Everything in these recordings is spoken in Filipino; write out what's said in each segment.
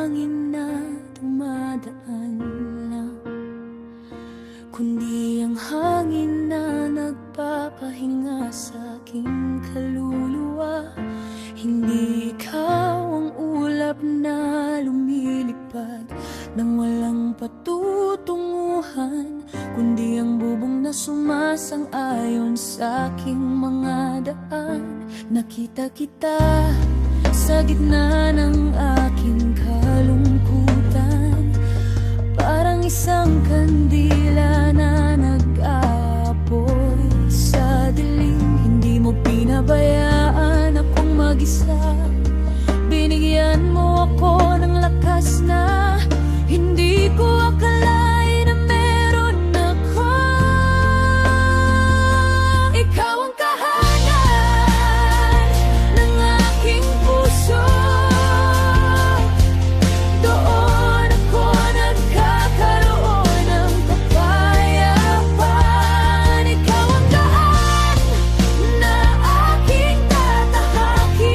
hangin na dumadaan lang, kundi ang hangin na nagpapahinga sa aking kaluluwa. Hindi ikaw ang ulap na lumilipad nang walang patutunguhan, kundi ang bubong na sumasang-ayon sa aking mga daan. Nakita kita sa gitna ng aking kalungkutan, parang isang kandila na nag-aapoy sa dilim. Hindi mo pinabayaan akong mag-isa, binigyan mo ako ng lakas na hindi ko akalain na meron ako. Ikaw ang kahanan ng aking puso, doon ako nagkakaroon ng kapayapaan. Ikaw ang daan na aking tatahakin,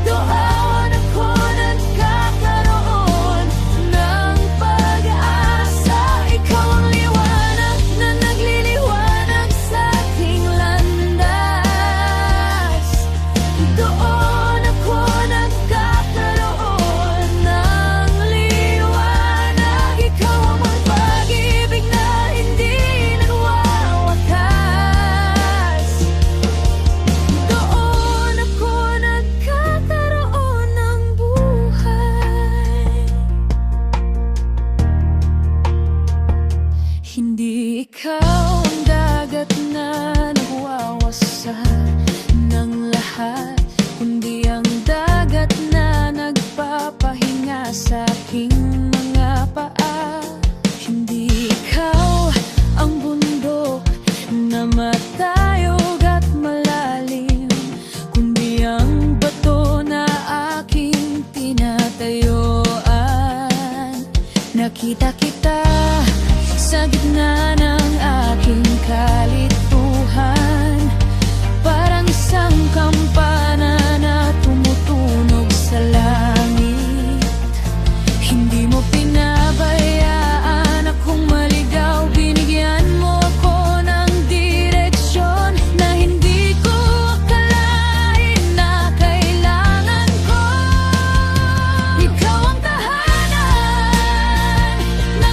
doon ako nagkakaroon ng pag-asa. Ikaw ang liwanag na nagliliwanag sa aking landas, doon ako nagkakaroon ng liwanag. Ikaw ang pag-ibig na hindi nagwawakas, doon ako nagkakaroon ng buhay. Hindi ikaw ang dagat na nagwawasak ng lahat, kundi ang dagat na nagpapahinga sa aking mga paa. Hindi ikaw ang bundok na matayog at malalim, kundi ang bato na aking tinatayuan. Nakita kita sa gitna ng aking kalituhan, parang isang kampana na tumutunog sa langit. Hindi mo pinabayaan akong maligaw, binigyan mo ako ng direksyon na hindi ko akalain na kailangan ko. Ikaw ang tahanan na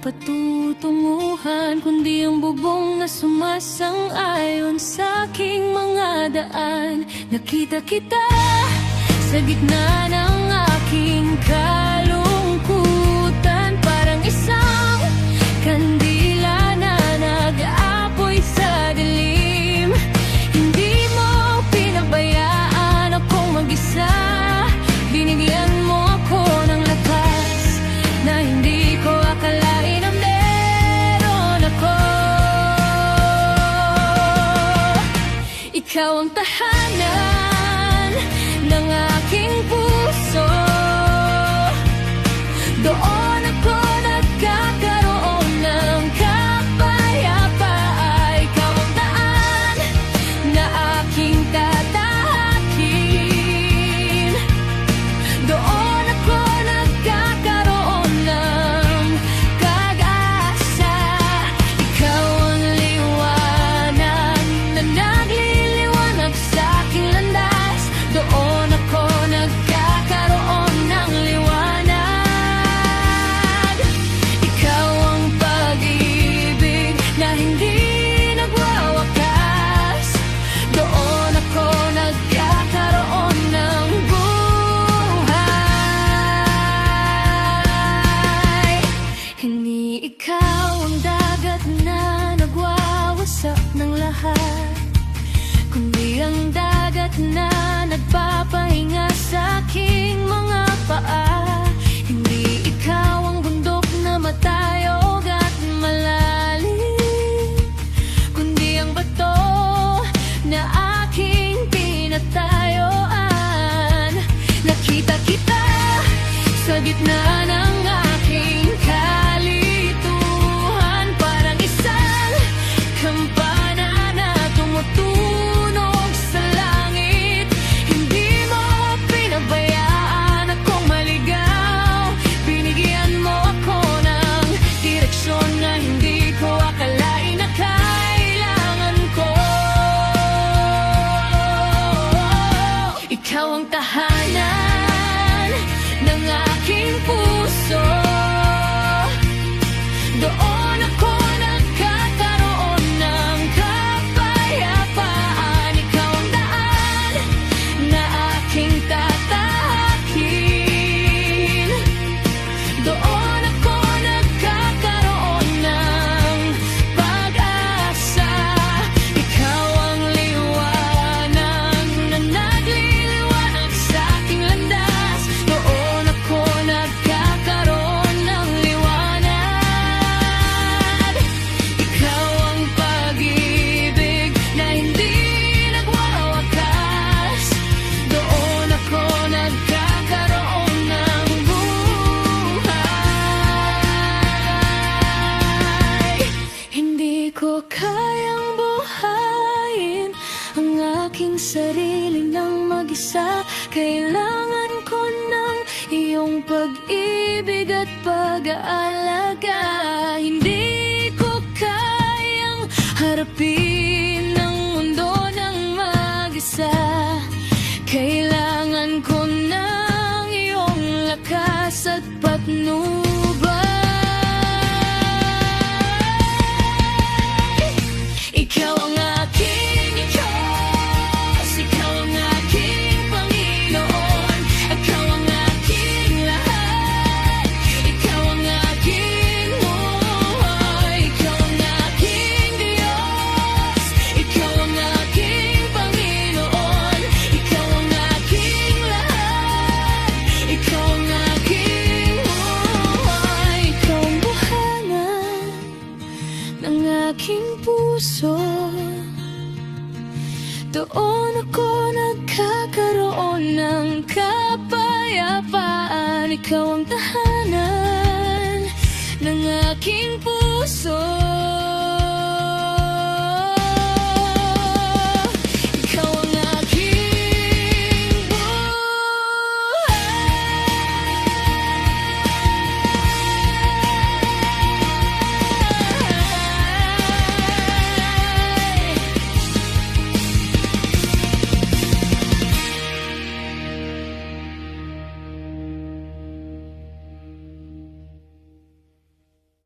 patutunguhan, kundi ang bubong na sumasang-ayon sa aking mga daan. Nakita kita sa gitna ng aking kalungkutan, parang isang kandila na nag-aapoy sa dilim. Hindi mo pinabayaan akong mag-isa, binigyan mo ako ng lakas na hindi ko akalain na meron ako. Ikaw ang tahanan ng aking puso, doon ako nagkakaroon ng kapayapaan. Ikaw ang daan na aking tatahakin, doon ako nagkakaroon ng pag-asa. Ikaw ang liwanag na nagliliwanag sa aking landas, doon ako nagkakaroon ng liwanag. Ikaw ang pag-ibig na hindi nagwawakas, doon ako nagkakaroon ng buhay. Hindi ikaw ang dagat na nagwawasak ng lahat, kundi ang dagat na nagpapahinga sa aking mga paa. Hindi ikaw ang bundok na matayog at malalim, kundi ang bato na aking pinatayuan. Nakita kita sa gitna ng aking kalituhan, parang isang kampana na tumutunog sa langit. Hindi mo pinabayaan akong maligaw, binigyan mo ako ng direksyon na hindi ko akalain na kailangan ko. Ikaw ang tahanan ng aking puso, doon ako nagkakaroon ng kapayapaan. Ikaw ang daan na aking tatahakin, doon ako nagkakaroon ng pag-asa. Ikaw ang liwanag na nagliliwanag sa aking landas, doon ako nagkakaroon ng liwanag. Ikaw ang pag-ibig na hindi nagwawakas, doon ako nagkakaroon ng buhay. Hindi ko kayang buhayin ang aking sarili ng mag-isa, kailangan ko ng iyong pag-ibig at pag-aalaga. Hindi ko kayang harapin ang mundo ng mag-isa, kailangan ko ng iyong lakas at patnubay. Ikaw ang aking Diyos, ikaw ang aking Panginoon, ikaw ang aking lahat, ikaw ang aking buhay. Ikaw ang aking Diyos, ikaw ang aking Panginoon, ikaw ang aking lahat, ikaw ang aking buhay. Ikaw ang buhanan ng aking puso, doon ako nagkakaroon ng kapayapaan. Ikaw ang tahanan ng aking puso.